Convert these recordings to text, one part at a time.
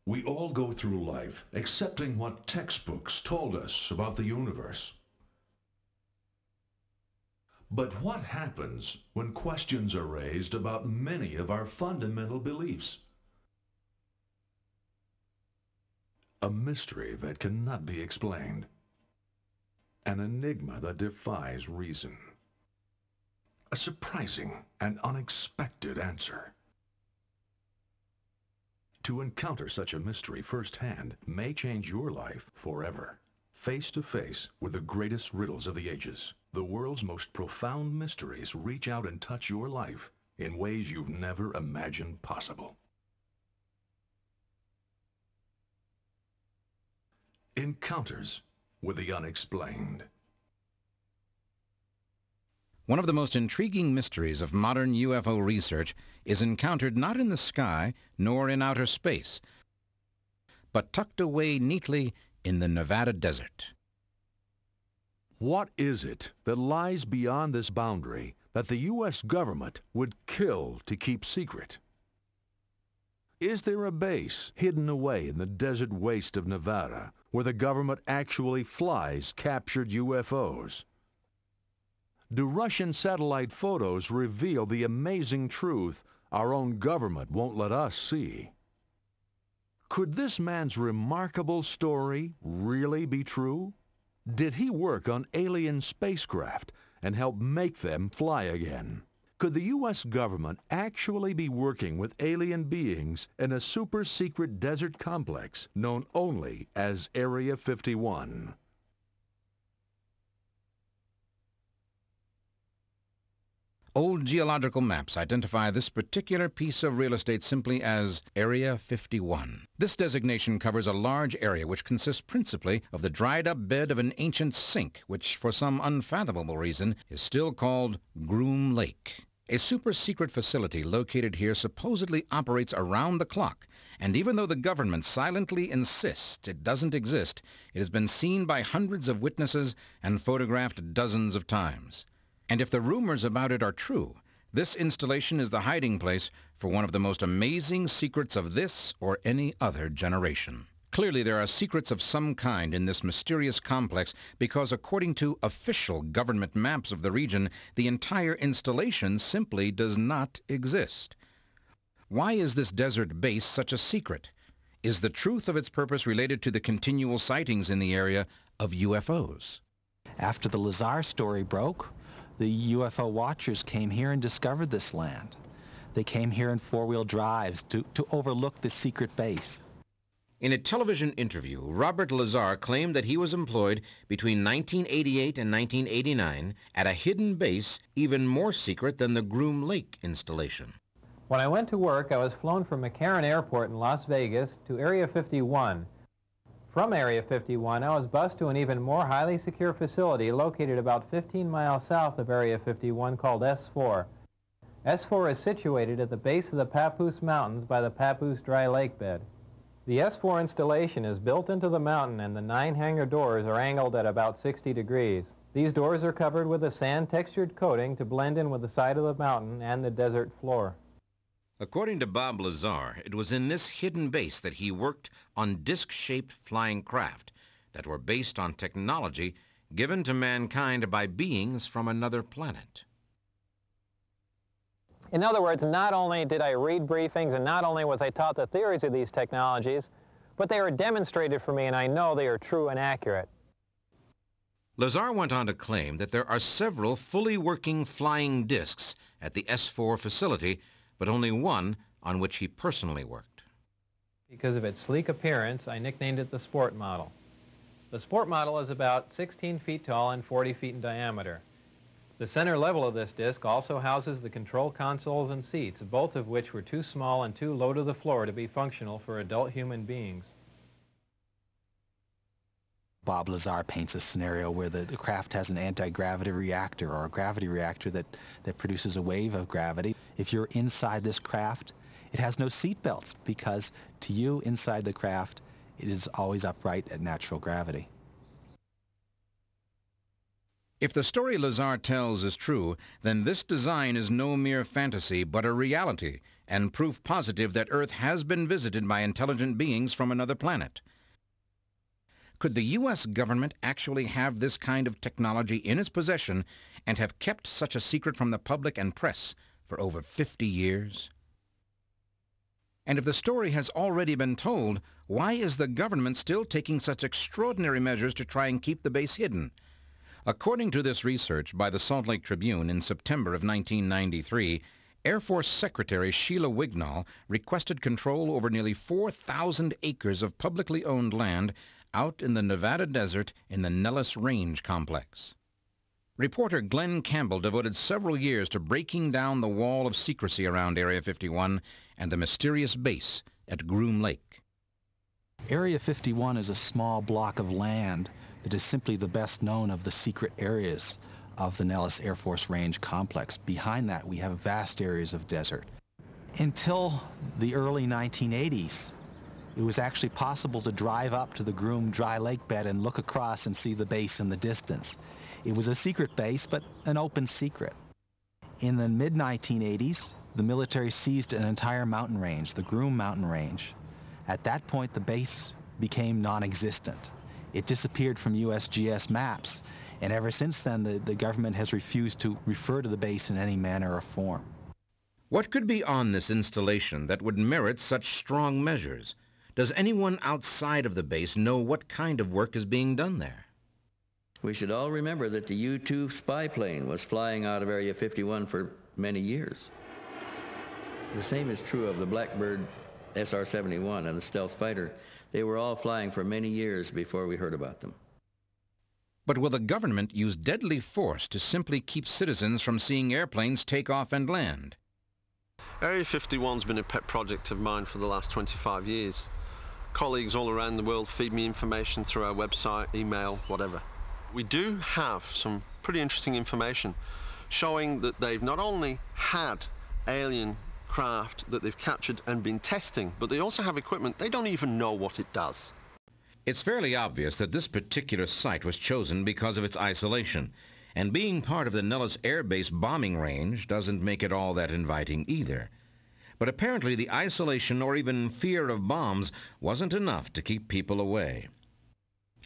We all go through life accepting what textbooks told us about the universe. But what happens when questions are raised about many of our fundamental beliefs? A mystery that cannot be explained. An enigma that defies reason. A surprising and unexpected answer. To encounter such a mystery firsthand may change your life forever. Face to face with the greatest riddles of the ages, the world's most profound mysteries reach out and touch your life in ways you've never imagined possible. Encounters with the unexplained. One of the most intriguing mysteries of modern UFO research is encountered not in the sky nor in outer space, but tucked away neatly in the Nevada desert. What is it that lies beyond this boundary that the U.S. government would kill to keep secret? Is there a base hidden away in the desert waste of Nevada where the government actually flies captured UFOs? Do Russian satellite photos reveal the amazing truth our own government won't let us see? Could this man's remarkable story really be true? Did he work on alien spacecraft and help make them fly again? Could the U.S. government actually be working with alien beings in a super-secret desert complex known only as Area 51? Old geological maps identify this particular piece of real estate simply as Area 51. This designation covers a large area which consists principally of the dried-up bed of an ancient sink, which for some unfathomable reason is still called Groom Lake. A super-secret facility located here supposedly operates around the clock, and even though the government silently insists it doesn't exist, it has been seen by hundreds of witnesses and photographed dozens of times. And if the rumors about it are true, this installation is the hiding place for one of the most amazing secrets of this or any other generation. Clearly, there are secrets of some kind in this mysterious complex because, according to official government maps of the region, the entire installation simply does not exist. Why is this desert base such a secret? Is the truth of its purpose related to the continual sightings in the area of UFOs? After the Lazar story broke, the UFO watchers came here and discovered this land. They came here in four-wheel drives to overlook this secret base. In a television interview, Robert Lazar claimed that he was employed between 1988 and 1989 at a hidden base even more secret than the Groom Lake installation. When I went to work, I was flown from McCarran Airport in Las Vegas to Area 51. From Area 51, I was bused to an even more highly secure facility located about 15 miles south of Area 51 called S4. S4 is situated at the base of the Papoose Mountains by the Papoose Dry Lake bed. The S4 installation is built into the mountain and the 9 hangar doors are angled at about 60 degrees. These doors are covered with a sand-textured coating to blend in with the side of the mountain and the desert floor. According to Bob Lazar, it was in this hidden base that he worked on disc-shaped flying craft that were based on technology given to mankind by beings from another planet. In other words, not only did I read briefings and not only was I taught the theories of these technologies, but they were demonstrated for me and I know they are true and accurate. Lazar went on to claim that there are several fully working flying discs at the S4 facility, but only one on which he personally worked. Because of its sleek appearance, I nicknamed it the Sport Model. The Sport Model is about 16 feet tall and 40 feet in diameter. The center level of this disc also houses the control consoles and seats, both of which were too small and too low to the floor to be functional for adult human beings. Bob Lazar paints a scenario where the craft has an anti-gravity reactor or a gravity reactor that produces a wave of gravity. If you're inside this craft, it has no seat belts because to you inside the craft, it is always upright at natural gravity. If the story Lazar tells is true, then this design is no mere fantasy, but a reality, and proof positive that Earth has been visited by intelligent beings from another planet. Could the U.S. government actually have this kind of technology in its possession and have kept such a secret from the public and press for over 50 years? And if the story has already been told, why is the government still taking such extraordinary measures to try and keep the base hidden? According to this research by the Salt Lake Tribune in September of 1993, Air Force Secretary Sheila Wignall requested control over nearly 4,000 acres of publicly owned land out in the Nevada desert in the Nellis Range complex. Reporter Glenn Campbell devoted several years to breaking down the wall of secrecy around Area 51 and the mysterious base at Groom Lake. Area 51 is a small block of land that is simply the best known of the secret areas of the Nellis Air Force Range complex. Behind that, we have vast areas of desert. Until the early 1980s, it was actually possible to drive up to the Groom dry lake bed and look across and see the base in the distance. It was a secret base, but an open secret. In the mid-1980s, the military seized an entire mountain range, the Groom mountain range. At that point, the base became non-existent. It disappeared from USGS maps, and ever since then, the government has refused to refer to the base in any manner or form. What could be on this installation that would merit such strong measures? Does anyone outside of the base know what kind of work is being done there? We should all remember that the U-2 spy plane was flying out of Area 51 for many years. The same is true of the Blackbird SR-71 and the stealth fighter. They were all flying for many years before we heard about them. But will the government use deadly force to simply keep citizens from seeing airplanes take off and land? Area 51's been a pet project of mine for the last 25 years. Colleagues all around the world feed me information through our website, email, whatever. We do have some pretty interesting information showing that they've not only had alien craft that they've captured and been testing, but they also have equipment they don't even know what it does. It's fairly obvious that this particular site was chosen because of its isolation, and being part of the Nellis Air Base bombing range doesn't make it all that inviting either. But apparently the isolation or even fear of bombs wasn't enough to keep people away.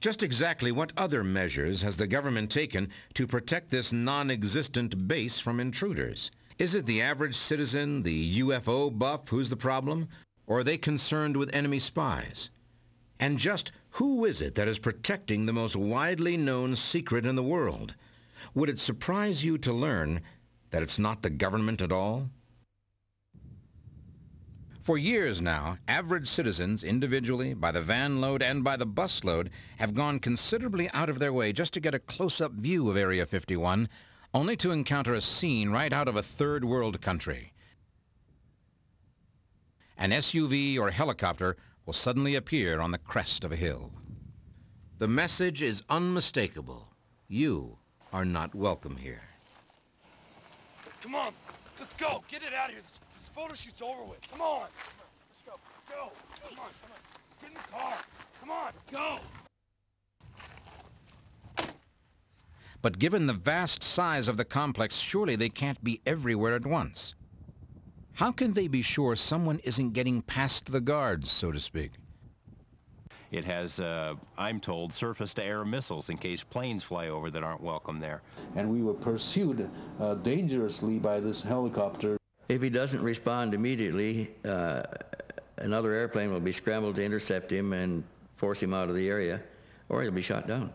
Just exactly what other measures has the government taken to protect this non-existent base from intruders? Is it the average citizen, the UFO buff, who's the problem? Or are they concerned with enemy spies? And just who is it that is protecting the most widely known secret in the world? Would it surprise you to learn that it's not the government at all? For years now, average citizens, individually, by the van load and by the bus load, have gone considerably out of their way just to get a close-up view of Area 51, only to encounter a scene right out of a third world country. An SUV or helicopter will suddenly appear on the crest of a hill. The message is unmistakable. You are not welcome here. Come on, let's go. Get it out of here. This photo shoot's over with. Come on. Let's go. Let's go. Come on. Come on. Get in the car. Come on. Let's go. But given the vast size of the complex, surely they can't be everywhere at once. How can they be sure someone isn't getting past the guards, so to speak? It has, I'm told, surface-to-air missiles in case planes fly over that aren't welcome there. And we were pursued dangerously by this helicopter. If he doesn't respond immediately, another airplane will be scrambled to intercept him and force him out of the area, or he'll be shot down.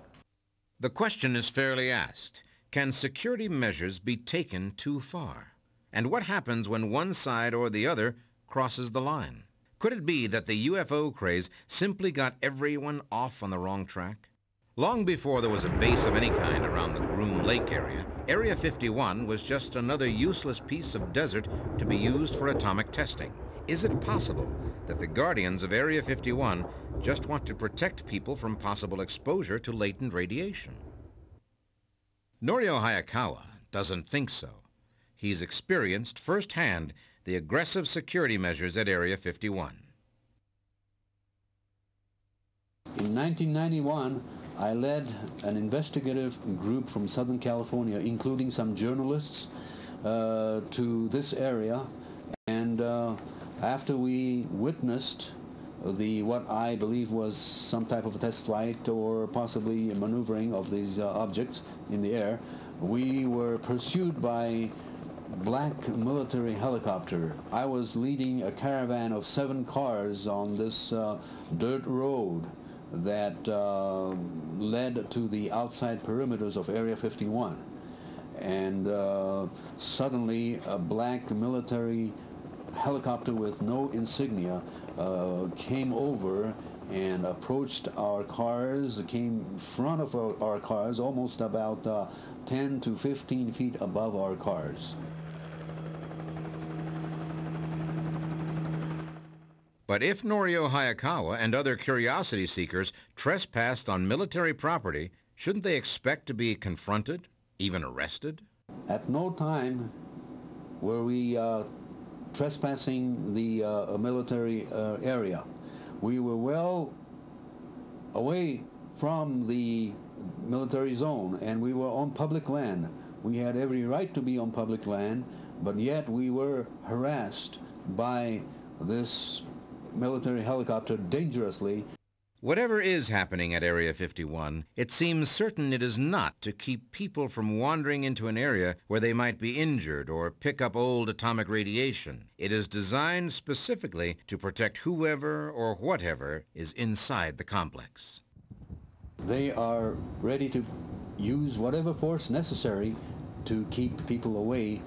The question is fairly asked. Can security measures be taken too far? And what happens when one side or the other crosses the line? Could it be that the UFO craze simply got everyone off on the wrong track? Long before there was a base of any kind around the Groom Lake area, Area 51 was just another useless piece of desert to be used for atomic testing. Is it possible that the guardians of Area 51 just want to protect people from possible exposure to latent radiation? Norio Hayakawa doesn't think so. He's experienced firsthand the aggressive security measures at Area 51. In 1991, I led an investigative group from Southern California, including some journalists, to this area, and after we witnessed what I believe was some type of a test flight or possibly a maneuvering of these objects in the air, we were pursued by black military helicopter. I was leading a caravan of 7 cars on this dirt road that led to the outside perimeters of Area 51. And suddenly a black military helicopter with no insignia came over and approached our cars, came in front of our cars, almost about 10 to 15 feet above our cars. But if Norio Hayakawa and other curiosity seekers trespassed on military property, shouldn't they expect to be confronted, even arrested? At no time were we trespassing the military area. We were well away from the military zone, and we were on public land. We had every right to be on public land, but yet we were harassed by this military helicopter dangerously. Whatever is happening at Area 51, it seems certain it is not to keep people from wandering into an area where they might be injured or pick up old atomic radiation. It is designed specifically to protect whoever or whatever is inside the complex. They are ready to use whatever force necessary to keep people away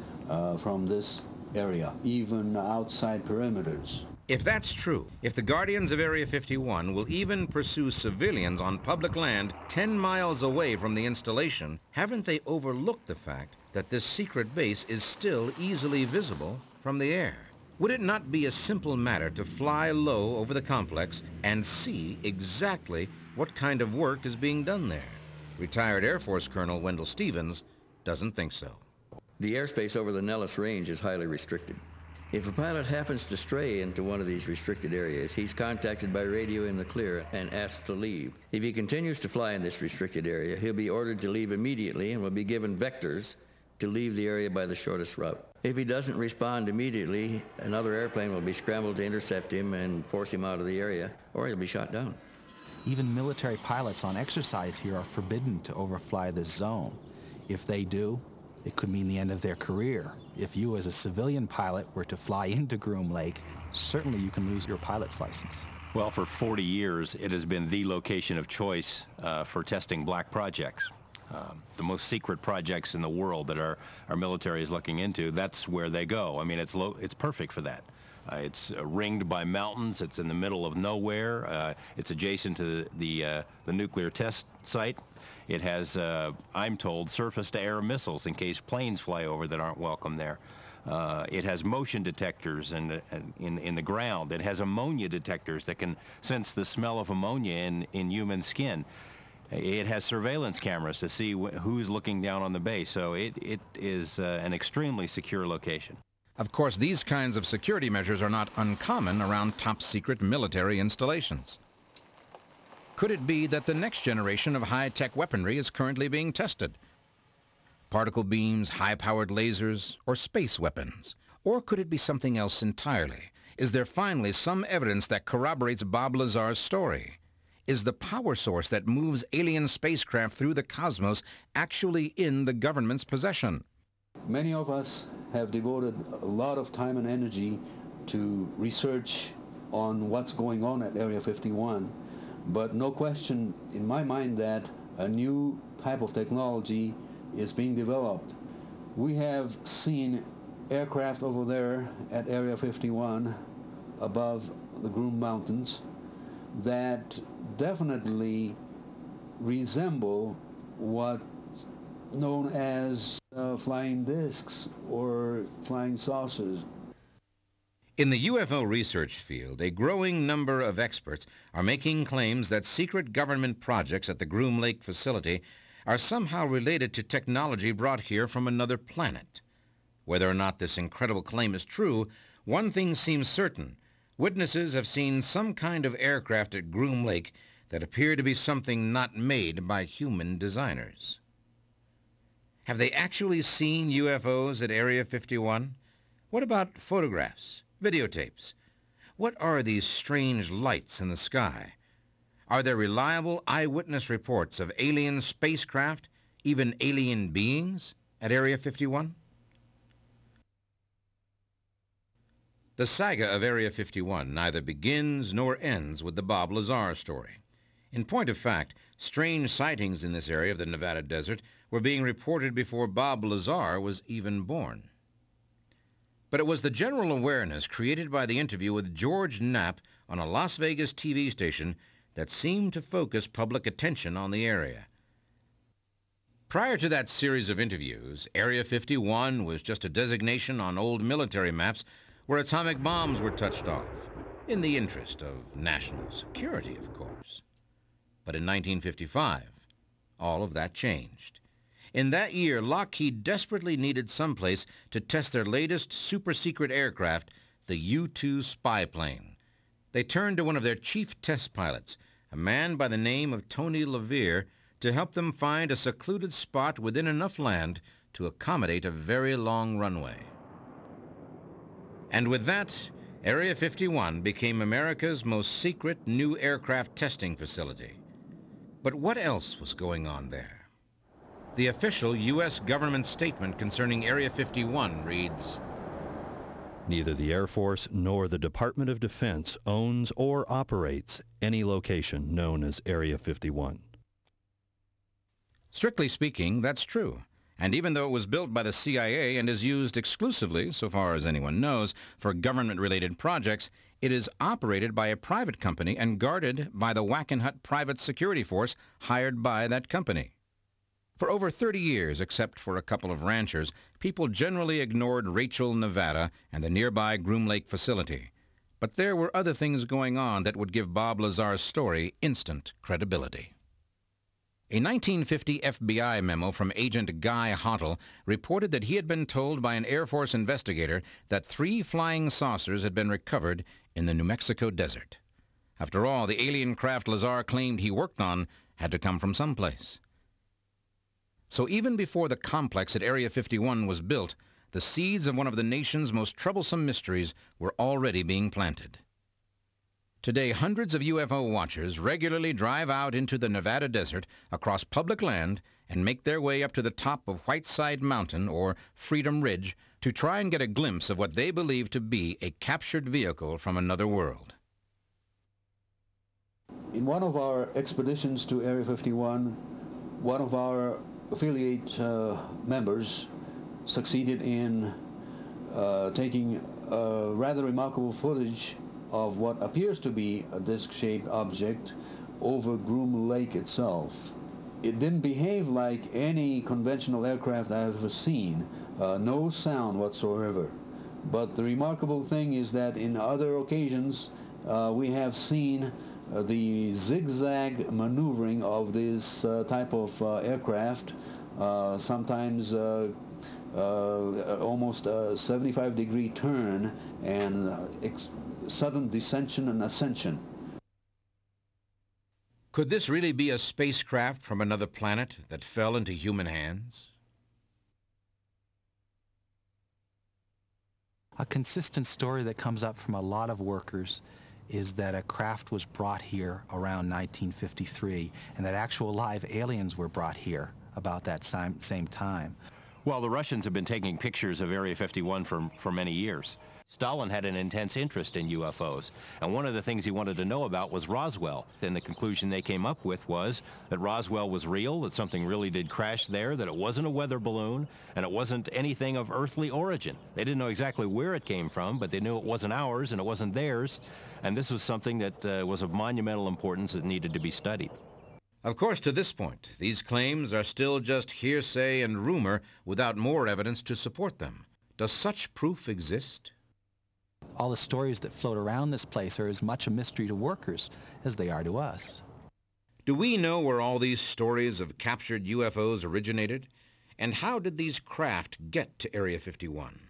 from this area, even outside perimeters. If that's true, if the Guardians of Area 51 will even pursue civilians on public land 10 miles away from the installation, haven't they overlooked the fact that this secret base is still easily visible from the air? Would it not be a simple matter to fly low over the complex and see exactly what kind of work is being done there? Retired Air Force Colonel Wendell Stevens doesn't think so. The airspace over the Nellis Range is highly restricted. If a pilot happens to stray into one of these restricted areas, he's contacted by radio in the clear and asked to leave. If he continues to fly in this restricted area, he'll be ordered to leave immediately and will be given vectors to leave the area by the shortest route. If he doesn't respond immediately, another airplane will be scrambled to intercept him and force him out of the area, or he'll be shot down. Even military pilots on exercise here are forbidden to overfly this zone. If they do, it could mean the end of their career. If you as a civilian pilot were to fly into Groom Lake, certainly you can lose your pilot's license. Well, for 40 years, it has been the location of choice for testing black projects. The most secret projects in the world that our military is looking into, that's where they go. I mean, it's perfect for that. It's ringed by mountains. It's in the middle of nowhere. It's adjacent to the nuclear test site. It has, I'm told, surface-to-air missiles in case planes fly over that aren't welcome there. It has motion detectors in the ground. It has ammonia detectors that can sense the smell of ammonia in human skin. It has surveillance cameras to see who's looking down on the base. So it is an extremely secure location. Of course, these kinds of security measures are not uncommon around top-secret military installations. Could it be that the next generation of high-tech weaponry is currently being tested? Particle beams, high-powered lasers, or space weapons? Or could it be something else entirely? Is there finally some evidence that corroborates Bob Lazar's story? Is the power source that moves alien spacecraft through the cosmos actually in the government's possession? Many of us have devoted a lot of time and energy to research on what's going on at Area 51. But no question in my mind that a new type of technology is being developed. We have seen aircraft over there at Area 51 above the Groom Mountains that definitely resemble what's known as flying discs or flying saucers. In the UFO research field, a growing number of experts are making claims that secret government projects at the Groom Lake facility are somehow related to technology brought here from another planet. Whether or not this incredible claim is true, one thing seems certain. Witnesses have seen some kind of aircraft at Groom Lake that appear to be something not made by human designers. Have they actually seen UFOs at Area 51? What about photographs, videotapes? What are these strange lights in the sky? Are there reliable eyewitness reports of alien spacecraft, even alien beings, at Area 51? The saga of Area 51 neither begins nor ends with the Bob Lazar story. In point of fact, strange sightings in this area of the Nevada desert were being reported before Bob Lazar was even born. But it was the general awareness created by the interview with George Knapp on a Las Vegas TV station that seemed to focus public attention on the area. Prior to that series of interviews, Area 51 was just a designation on old military maps where atomic bombs were touched off, in the interest of national security, of course. But in 1955, all of that changed. In that year, Lockheed desperately needed someplace to test their latest super-secret aircraft, the U-2 spy plane. They turned to one of their chief test pilots, a man by the name of Tony LaVere, to help them find a secluded spot within enough land to accommodate a very long runway. And with that, Area 51 became America's most secret new aircraft testing facility. But what else was going on there? The official U.S. government statement concerning Area 51 reads, "Neither the Air Force nor the Department of Defense owns or operates any location known as Area 51. Strictly speaking, that's true. And even though it was built by the CIA and is used exclusively, so far as anyone knows, for government-related projects, it is operated by a private company and guarded by the Wackenhut private security force hired by that company. For over 30 years, except for a couple of ranchers, people generally ignored Rachel, Nevada, and the nearby Groom Lake facility. But there were other things going on that would give Bob Lazar's story instant credibility. A 1950 FBI memo from Agent Guy Hottle reported that he had been told by an Air Force investigator that 3 flying saucers had been recovered in the New Mexico desert. After all, the alien craft Lazar claimed he worked on had to come from someplace. So even before the complex at Area 51 was built, the seeds of one of the nation's most troublesome mysteries were already being planted. Today, hundreds of UFO watchers regularly drive out into the Nevada desert across public land and make their way up to the top of Whiteside Mountain or Freedom Ridge to try and get a glimpse of what they believe to be a captured vehicle from another world. In one of our expeditions to Area 51, one of our affiliate members succeeded in taking rather remarkable footage of what appears to be a disc-shaped object over Groom Lake itself. It didn't behave like any conventional aircraft I've ever seen, no sound whatsoever. But the remarkable thing is that in other occasions we have seen the zigzag maneuvering of this type of aircraft, sometimes almost a 75-degree turn and sudden descension and ascension. Could this really be a spacecraft from another planet that fell into human hands? A consistent story that comes up from a lot of workers is that a craft was brought here around 1953 and that actual live aliens were brought here about that same time. Well, the Russians have been taking pictures of Area 51 for many years. Stalin had an intense interest in UFOs, and one of the things he wanted to know about was Roswell. And the conclusion they came up with was that Roswell was real, that something really did crash there, that it wasn't a weather balloon, and it wasn't anything of earthly origin. They didn't know exactly where it came from, but they knew it wasn't ours and it wasn't theirs, and this was something that was of monumental importance that needed to be studied. Of course, to this point, these claims are still just hearsay and rumor without more evidence to support them. Does such proof exist? All the stories that float around this place are as much a mystery to workers as they are to us. Do we know where all these stories of captured UFOs originated? And how did these craft get to Area 51?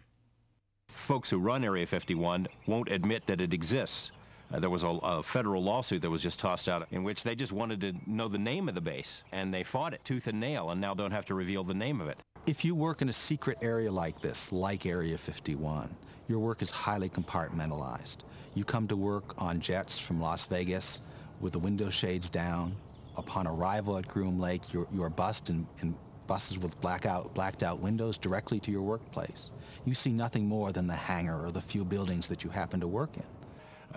Folks who run Area 51 won't admit that it exists. There was a federal lawsuit that was just tossed out in which they just wanted to know the name of the base, and they fought it tooth and nail and now don't have to reveal the name of it. If you work in a secret area like this, like Area 51, your work is highly compartmentalized. You come to work on jets from Las Vegas with the window shades down. Upon arrival at Groom Lake, you are bussed in buses with blacked out windows directly to your workplace. You see nothing more than the hangar or the few buildings that you happen to work in.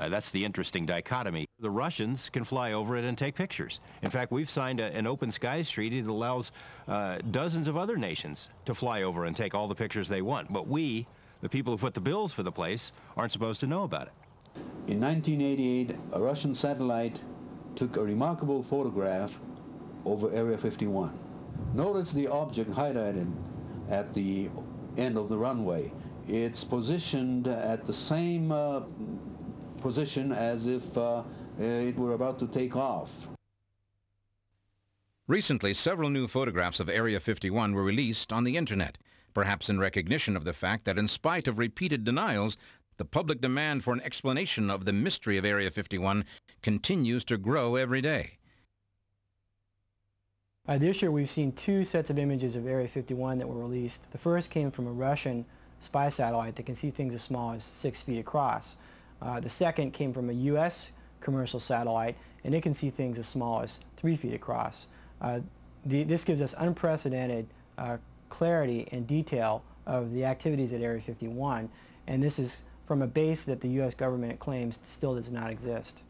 That's the interesting dichotomy. The Russians can fly over it and take pictures. In fact, we've signed an open skies treaty that allows dozens of other nations to fly over and take all the pictures they want. But we, the people who put the bills for the place, aren't supposed to know about it. In 1988, a Russian satellite took a remarkable photograph over Area 51. Notice the object highlighted at the end of the runway. It's positioned at the same position as if it were about to take off. Recently, several new photographs of Area 51 were released on the Internet, perhaps in recognition of the fact that in spite of repeated denials, the public demand for an explanation of the mystery of Area 51 continues to grow every day. This year we've seen two sets of images of Area 51 that were released. The first came from a Russian spy satellite that can see things as small as 6 feet across. The second came from a U.S. commercial satellite, and it can see things as small as 3 feet across. This gives us unprecedented clarity and detail of the activities at Area 51, and this is from a base that the U.S. government claims still does not exist.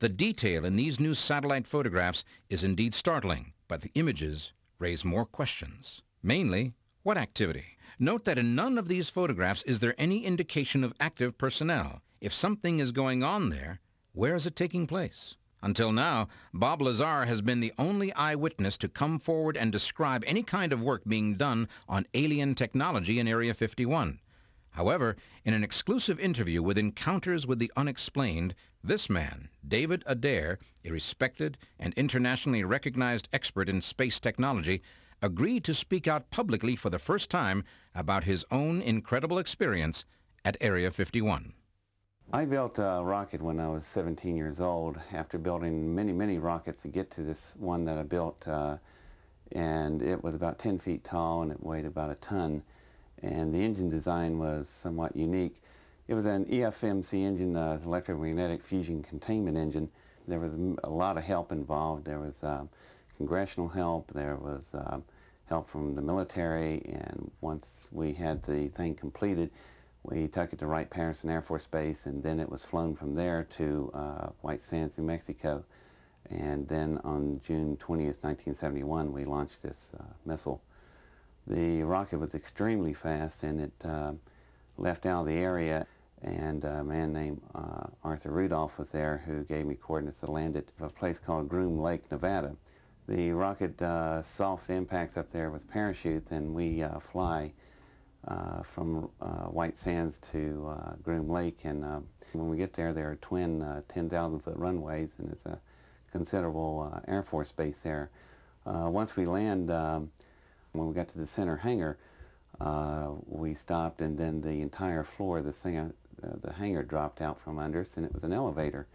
The detail in these new satellite photographs is indeed startling, but the images raise more questions. Mainly, what activity? Note that in none of these photographs is there any indication of active personnel. If something is going on there, where is it taking place? Until now, Bob Lazar has been the only eyewitness to come forward and describe any kind of work being done on alien technology in Area 51. However, in an exclusive interview with Encounters with the Unexplained, this man, David Adair, a respected and internationally recognized expert in space technology, agreed to speak out publicly for the first time about his own incredible experience at Area 51. I built a rocket when I was 17 years old after building many rockets to get to this one that I built, and it was about 10 feet tall and it weighed about a ton, and the engine design was somewhat unique. It was an EFMC engine, electromagnetic fusion containment engine. There was a lot of help involved. There was congressional help, there was help from the military, and once we had the thing completed, we took it to Wright-Patterson Air Force Base, and then it was flown from there to White Sands, New Mexico. And then on June 20th, 1971, we launched this missile. The rocket was extremely fast, and it left out of the area, and a man named Arthur Rudolph was there who gave me coordinates to land it at a place called Groom Lake, Nevada. The rocket soft impacts up there with parachutes, and we fly from White Sands to Groom Lake, and when we get there, there are twin 10,000-foot runways, and it's a considerable Air Force base there. Once we land, when we got to the center hangar, we stopped, and then the entire floor of the hangar dropped out from under us, and it was an elevator.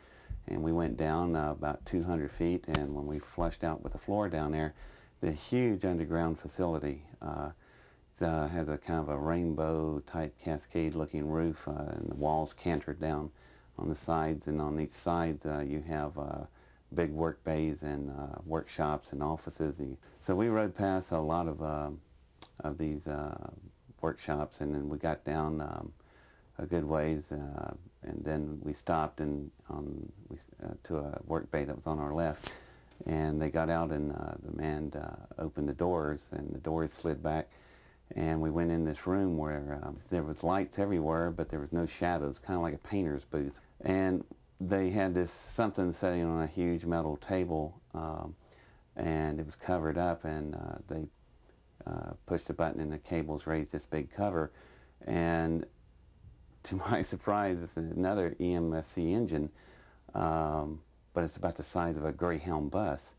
And we went down about 200 feet, and when we flushed out with the floor down there, the huge underground facility has a kind of a rainbow-type cascade-looking roof, and the walls cantered down on the sides, and on each side you have big work bays and workshops and offices. So we rode past a lot of these workshops, and then we got down a good ways, and then we stopped to a work bay that was on our left, and they got out, and the man opened the doors, and the doors slid back, and we went in this room where there was lights everywhere, but there was no shadows, kind of like a painter's booth. And they had this something sitting on a huge metal table, and it was covered up, and they pushed a button and the cables raised this big cover, and to my surprise, it's another EMFC engine, but it's about the size of a Greyhound bus.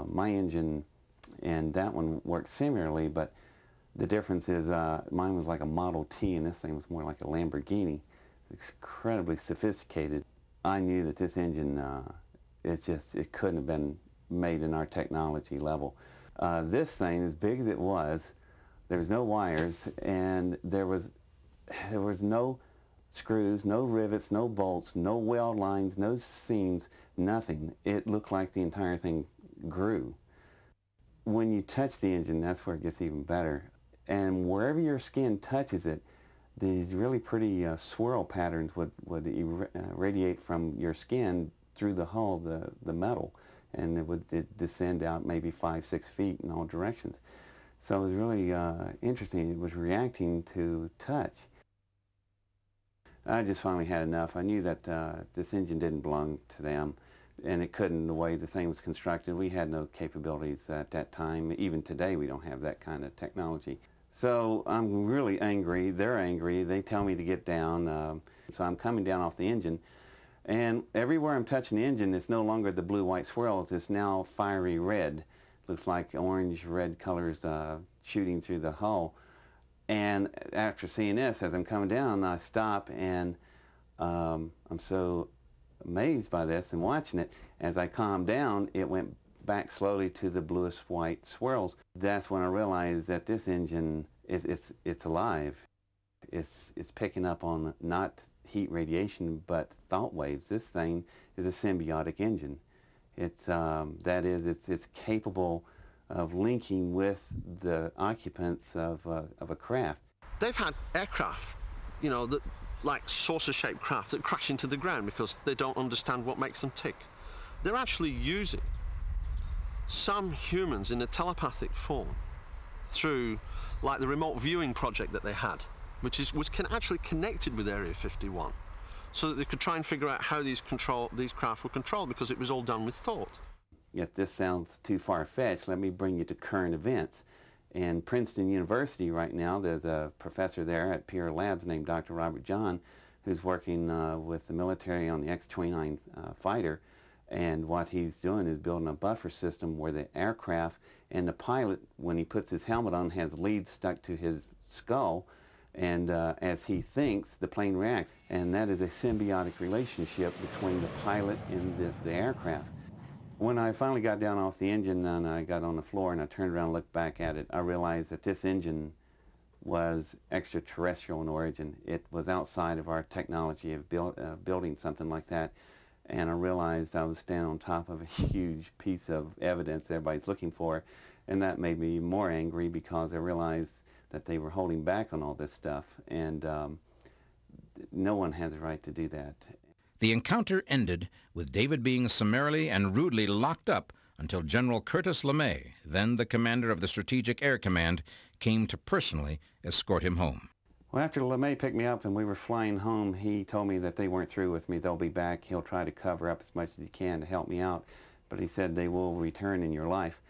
My engine and that one worked similarly, but the difference is mine was like a Model T, and this thing was more like a Lamborghini. It's incredibly sophisticated. I knew that this engine, it couldn't have been made in our technology level. This thing, as big as it was, there was no wires, and there was no screws, no rivets, no bolts, no weld lines, no seams, nothing. It looked like the entire thing grew. When you touch the engine, that's where it gets even better. And wherever your skin touches it, these really pretty swirl patterns would radiate from your skin through the hull, the metal, and it would descend out maybe 5-6 feet in all directions. So it was really interesting. It was reacting to touch. I just finally had enough. I knew that this engine didn't belong to them, and it couldn't the way the thing was constructed. We had no capabilities at that time. Even today, we don't have that kind of technology. So I'm really angry. They're angry. They tell me to get down. So I'm coming down off the engine, and everywhere I'm touching the engine, it's no longer the blue-white swirls. It's now fiery red. Looks like orange-red colors shooting through the hull. And after seeing this, as I'm coming down, I stop, and I'm so amazed by this and watching it. As I calmed down, it went back slowly to the bluish white swirls. That's when I realized that this engine it's alive. It's picking up on not heat radiation but thought waves. This thing is a symbiotic engine. It's capable of linking with the occupants of a craft. They've had aircraft, you know, that like saucer-shaped craft that crash into the ground because they don't understand what makes them tick. They're actually using some humans in a telepathic form through, like the remote viewing project that they had, which was actually connected with Area 51, so that they could try and figure out how these craft were controlled, because it was all done with thought. If this sounds too far-fetched, let me bring you to current events. In Princeton University right now, there's a professor there at Peer Labs named Dr. Robert John, who's working with the military on the X-29 fighter. And what he's doing is building a buffer system where the aircraft and the pilot, when he puts his helmet on, has leads stuck to his skull. And as he thinks, the plane reacts. And that is a symbiotic relationship between the pilot and the aircraft. When I finally got down off the engine and I got on the floor and I turned around and looked back at it, I realized that this engine was extraterrestrial in origin. It was outside of our technology of building something like that. And I realized I was standing on top of a huge piece of evidence everybody's looking for. And that made me more angry because I realized that they were holding back on all this stuff. And no one has the right to do that. The encounter ended with David being summarily and rudely locked up until General Curtis LeMay, then the commander of the Strategic Air Command, came to personally escort him home. Well, after LeMay picked me up and we were flying home, he told me that they weren't through with me. They'll be back. He'll try to cover up as much as he can to help me out. But he said they will return in your life.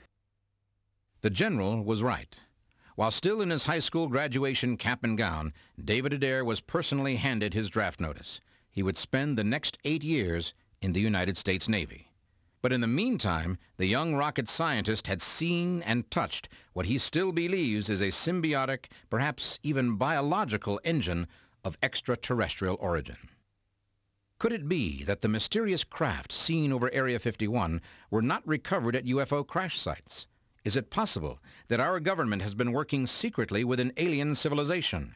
The general was right. While still in his high school graduation cap and gown, David Adair was personally handed his draft notice. He would spend the next 8 years in the United States Navy. But in the meantime, the young rocket scientist had seen and touched what he still believes is a symbiotic, perhaps even biological engine of extraterrestrial origin. Could it be that the mysterious craft seen over Area 51 were not recovered at UFO crash sites? Is it possible that our government has been working secretly with an alien civilization?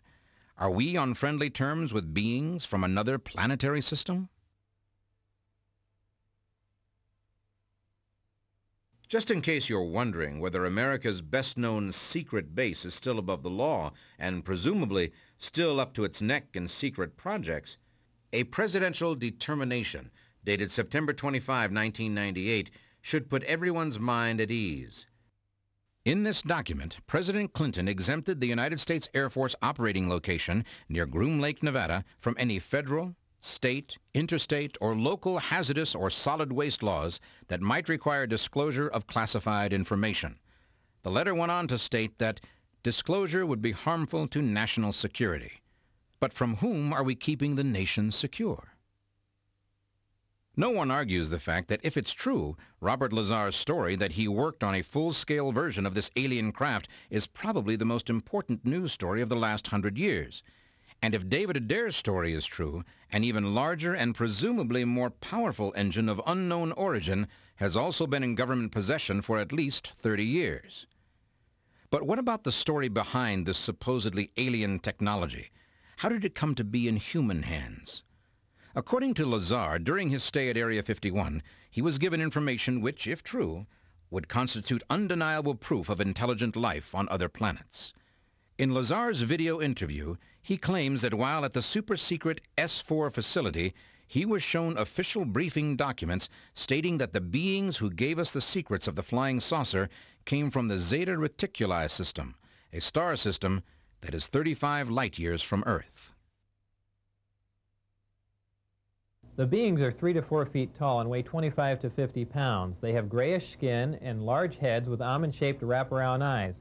Are we on friendly terms with beings from another planetary system? Just in case you're wondering whether America's best-known secret base is still above the law and presumably still up to its neck in secret projects, a presidential determination dated September 25, 1998 should put everyone's mind at ease. In this document, President Clinton exempted the United States Air Force operating location near Groom Lake, Nevada, from any federal, state, interstate, or local hazardous or solid waste laws that might require disclosure of classified information. The letter went on to state that disclosure would be harmful to national security. But from whom are we keeping the nation secure? No one argues the fact that if it's true, Robert Lazar's story that he worked on a full-scale version of this alien craft is probably the most important news story of the last 100 years. And if David Adair's story is true, an even larger and presumably more powerful engine of unknown origin has also been in government possession for at least 30 years. But what about the story behind this supposedly alien technology? How did it come to be in human hands? According to Lazar, during his stay at Area 51, he was given information which, if true, would constitute undeniable proof of intelligent life on other planets. In Lazar's video interview, he claims that while at the super-secret S4 facility, he was shown official briefing documents stating that the beings who gave us the secrets of the flying saucer came from the Zeta Reticuli system, a star system that is 35 light-years from Earth. The beings are 3 to 4 feet tall and weigh 25 to 50 pounds. They have grayish skin and large heads with almond-shaped wraparound eyes.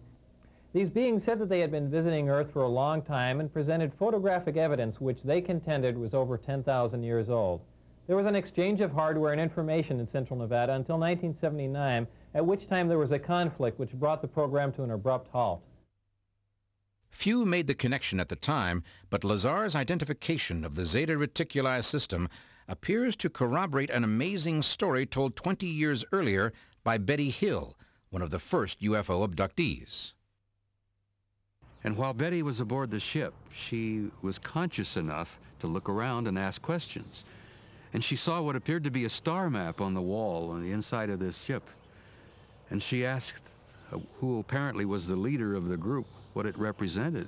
These beings said that they had been visiting Earth for a long time and presented photographic evidence which they contended was over 10,000 years old. There was an exchange of hardware and information in Central Nevada until 1979, at which time there was a conflict which brought the program to an abrupt halt. Few made the connection at the time, but Lazar's identification of the Zeta Reticuli system appears to corroborate an amazing story told 20 years earlier by Betty Hill, one of the first UFO abductees. And while Betty was aboard the ship, she was conscious enough to look around and ask questions. And she saw what appeared to be a star map on the wall on the inside of this ship. And she asked who apparently was the leader of the group what it represented.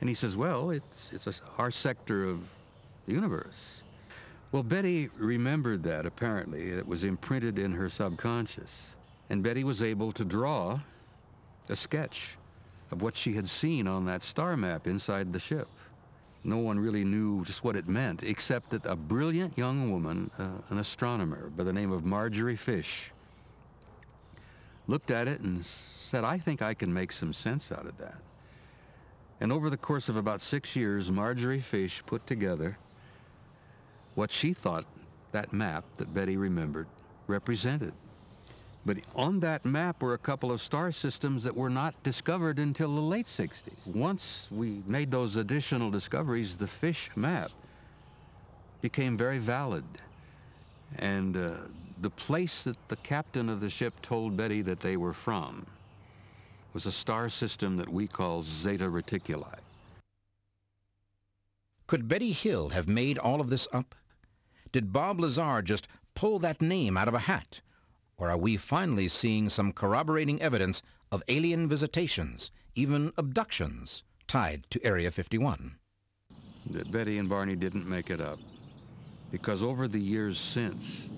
And he says, well, it's our sector of the universe. Well, Betty remembered that, apparently. It was imprinted in her subconscious. And Betty was able to draw a sketch of what she had seen on that star map inside the ship. No one really knew just what it meant, except that a brilliant young woman, an astronomer by the name of Marjorie Fish, looked at it and said, I think I can make some sense out of that. And over the course of about 6 years, Marjorie Fish put together what she thought that map that Betty remembered represented. But on that map were a couple of star systems that were not discovered until the late 60s. Once we made those additional discoveries, the Fish map became very valid. And the place that the captain of the ship told Betty that they were from was a star system that we call Zeta Reticuli. Could Betty Hill have made all of this up? Did Bob Lazar just pull that name out of a hat? Or are we finally seeing some corroborating evidence of alien visitations, even abductions, tied to Area 51? That Betty and Barney didn't make it up. Because over the years since,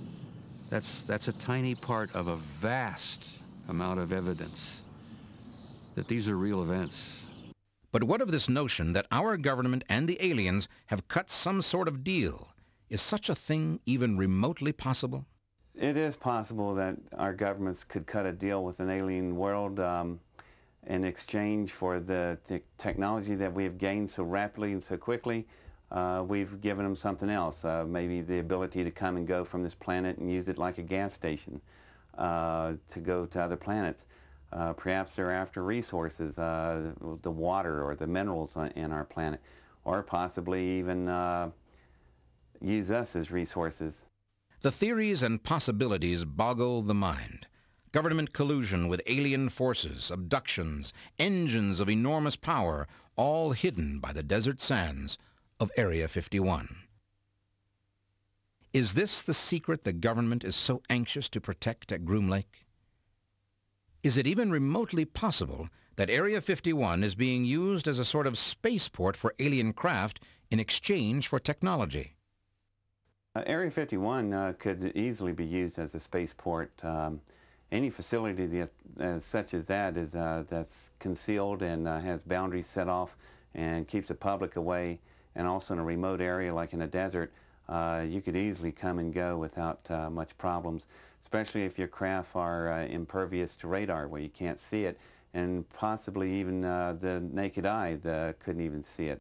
that's a tiny part of a vast amount of evidence that these are real events. But what of this notion that our government and the aliens have cut some sort of deal? Is such a thing even remotely possible? It is possible that our governments could cut a deal with an alien world in exchange for the technology that we have gained so rapidly and so quickly. We've given them something else, maybe the ability to come and go from this planet and use it like a gas station to go to other planets. Perhaps they're after resources, the water or the minerals in our planet, or possibly even use us as resources. The theories and possibilities boggle the mind. Government collusion with alien forces, abductions, engines of enormous power, all hidden by the desert sands of Area 51. Is this the secret the government is so anxious to protect at Groom Lake? Is it even remotely possible that Area 51 is being used as a sort of spaceport for alien craft in exchange for technology? Area 51 could easily be used as a spaceport. Any facility such as that is that's concealed and has boundaries set off and keeps the public away, and also in a remote area like in a desert, you could easily come and go without much problems, especially if your craft are impervious to radar where you can't see it, and possibly even the naked eye couldn't even see it.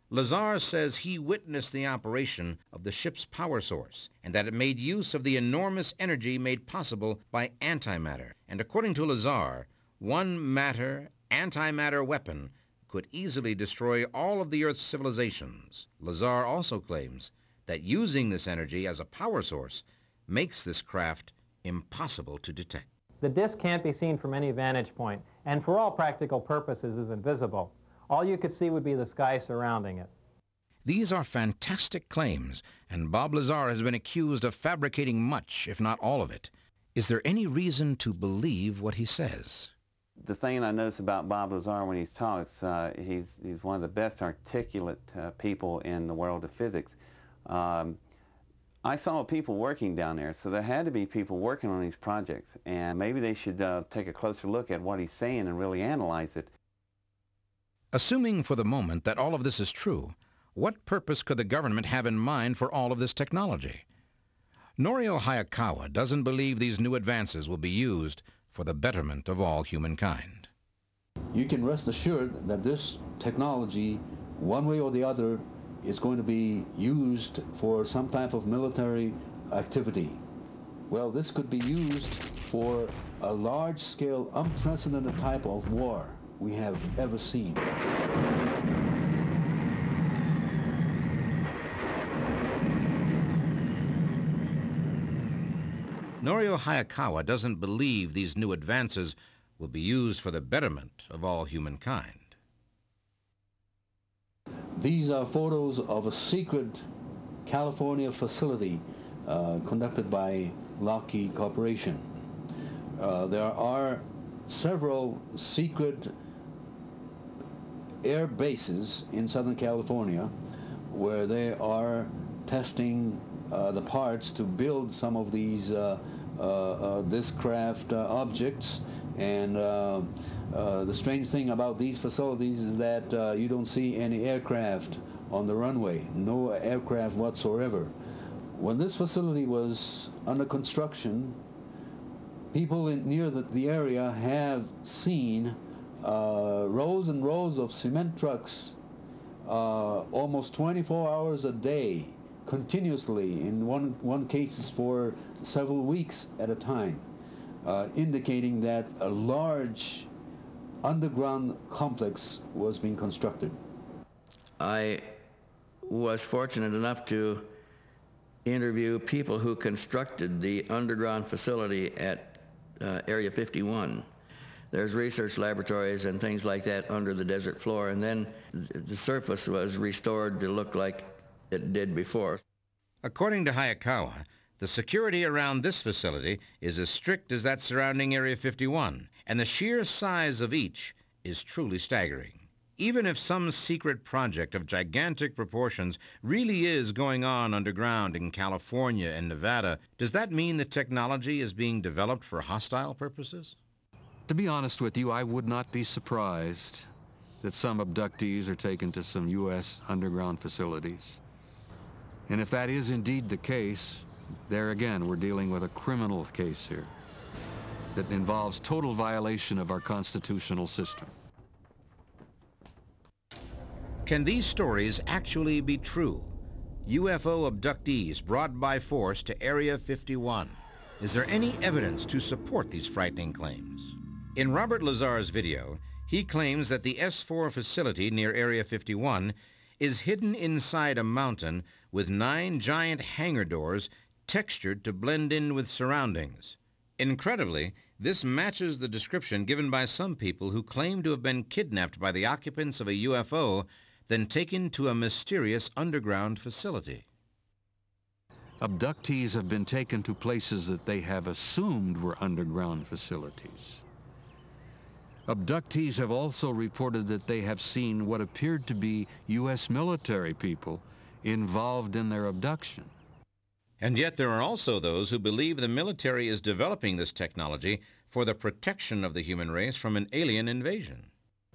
Lazar says he witnessed the operation of the ship's power source and that it made use of the enormous energy made possible by antimatter. And according to Lazar, one matter, antimatter weapon could could easily destroy all of the Earth's civilizations. Lazar also claims that using this energy as a power source makes this craft impossible to detect. The disk can't be seen from any vantage point, and for all practical purposes is invisible. All you could see would be the sky surrounding it. These are fantastic claims, and Bob Lazar has been accused of fabricating much, if not all of it. Is there any reason to believe what he says? The thing I notice about Bob Lazar when he talks, he's one of the best articulate people in the world of physics. I saw people working down there, so there had to be people working on these projects, and maybe they should take a closer look at what he's saying and really analyze it. Assuming for the moment that all of this is true, what purpose could the government have in mind for all of this technology? Norio Hayakawa doesn't believe these new advances will be used for the betterment of all humankind. You can rest assured that this technology, one way or the other, is going to be used for some type of military activity. Well, this could be used for a large-scale, unprecedented type of war we have ever seen. Norio Hayakawa doesn't believe these new advances will be used for the betterment of all humankind. These are photos of a secret California facility conducted by Lockheed Corporation. There are several secret air bases in Southern California where they are testing the parts to build some of these this craft objects. And the strange thing about these facilities is that you don't see any aircraft on the runway, no aircraft whatsoever. When this facility was under construction, people near the area have seen rows and rows of cement trucks almost 24 hours a day, continuously, in one cases for several weeks at a time, indicating that a large underground complex was being constructed. I was fortunate enough to interview people who constructed the underground facility at Area 51. There's research laboratories and things like that under the desert floor, and then the surface was restored to look like it did before. According to Hayakawa, the security around this facility is as strict as that surrounding Area 51, and the sheer size of each is truly staggering. Even if some secret project of gigantic proportions really is going on underground in California and Nevada, does that mean the technology is being developed for hostile purposes? To be honest with you, I would not be surprised that some abductees are taken to some U.S. underground facilities. And if that is indeed the case, there again, we're dealing with a criminal case here that involves total violation of our constitutional system. Can these stories actually be true? UFO abductees brought by force to Area 51. Is there any evidence to support these frightening claims? In Robert Lazar's video, he claims that the S4 facility near Area 51 is hidden inside a mountain with 9 giant hangar doors textured to blend in with surroundings. Incredibly, this matches the description given by some people who claim to have been kidnapped by the occupants of a UFO, then taken to a mysterious underground facility. Abductees have been taken to places that they have assumed were underground facilities. Abductees have also reported that they have seen what appeared to be U.S. military people involved in their abduction. And yet there are also those who believe the military is developing this technology for the protection of the human race from an alien invasion.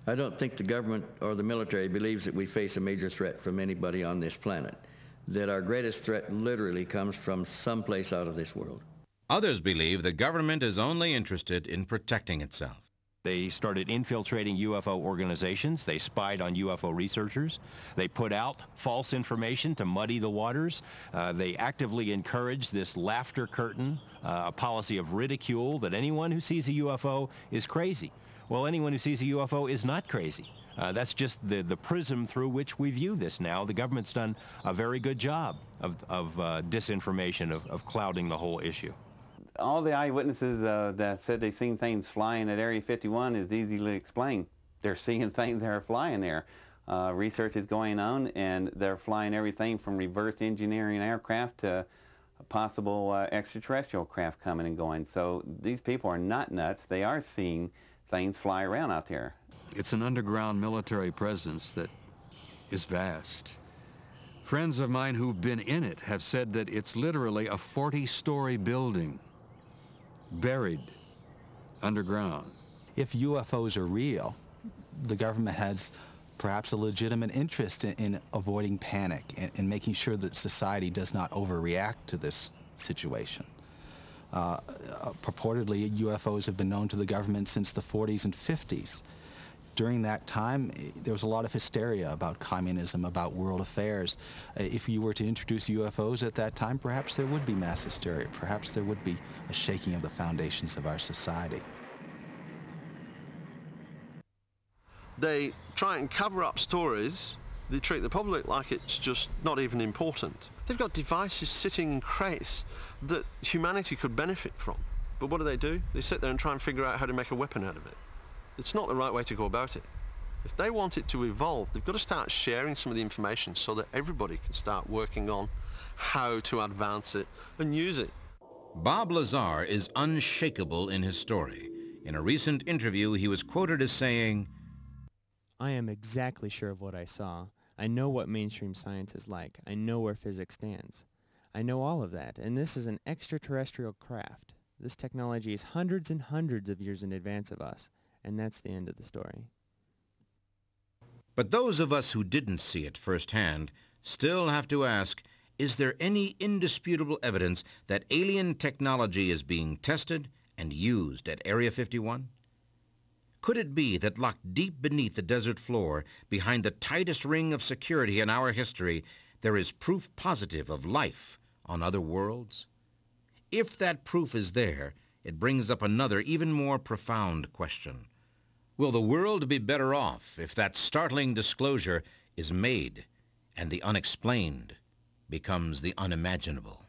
I don't think the government or the military believes that we face a major threat from anybody on this planet, that our greatest threat literally comes from someplace out of this world. Others believe the government is only interested in protecting itself. They started infiltrating UFO organizations. They spied on UFO researchers. They put out false information to muddy the waters. They actively encourage this laughter curtain, a policy of ridicule that anyone who sees a UFO is crazy. Well, anyone who sees a UFO is not crazy. That's just the prism through which we view this now. The government's done a very good job of disinformation, of clouding the whole issue. All the eyewitnesses that said they've seen things flying at Area 51 is easily explained. They're seeing things that are flying there. Research is going on, and they're flying everything from reverse engineering aircraft to possible extraterrestrial craft coming and going. So these people are not nuts. They are seeing things fly around out there. It's an underground military presence that is vast. Friends of mine who've been in it have said that it's literally a 40-story building buried underground. If UFOs are real, the government has perhaps a legitimate interest in avoiding panic and making sure that society does not overreact to this situation. Purportedly, UFOs have been known to the government since the 40s and 50s. During that time, there was a lot of hysteria about communism, about world affairs. If you were to introduce UFOs at that time, perhaps there would be mass hysteria. Perhaps there would be a shaking of the foundations of our society. They try and cover up stories. They treat the public like it's just not even important. They've got devices sitting in crates that humanity could benefit from. But what do? They sit there and try and figure out how to make a weapon out of it. It's not the right way to go about it. If they want it to evolve, they've got to start sharing some of the information so that everybody can start working on how to advance it and use it. Bob Lazar is unshakable in his story. In a recent interview, he was quoted as saying, "I am exactly sure of what I saw. I know what mainstream science is like. I know where physics stands. I know all of that, and this is an extraterrestrial craft. This technology is hundreds and hundreds of years in advance of us, and that's the end of the story." But those of us who didn't see it firsthand still have to ask, is there any indisputable evidence that alien technology is being tested and used at Area 51? Could it be that locked deep beneath the desert floor, behind the tightest ring of security in our history, there is proof positive of life on other worlds? If that proof is there, it brings up another, even more profound question. Will the world be better off if that startling disclosure is made and the unexplained becomes the unimaginable?